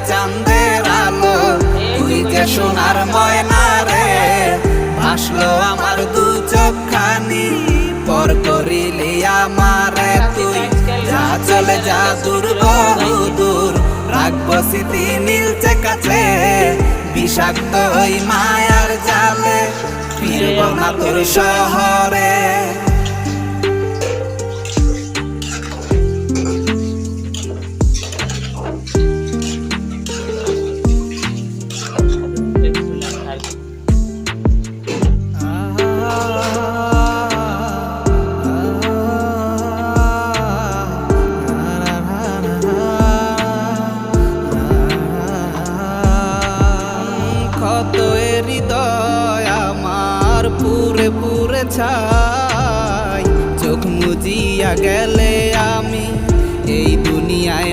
চাঁদের আলো, তুই যে সোনার ময়না রে। ভাসলো আমার দু চোখখানি, পর করিলি আমারে তুই। যা চলে যা দূর বহু দূর, রাখবো স্মৃতি নীলচে কাছে। বিষাক্ত ওই মায়ার জালে ফিরব না তোর শহরে। কত হৃদয় আমার পুরে পুরে ছাই, চোখ মুজিয়া গেলে আমি এই দুনিয়ায়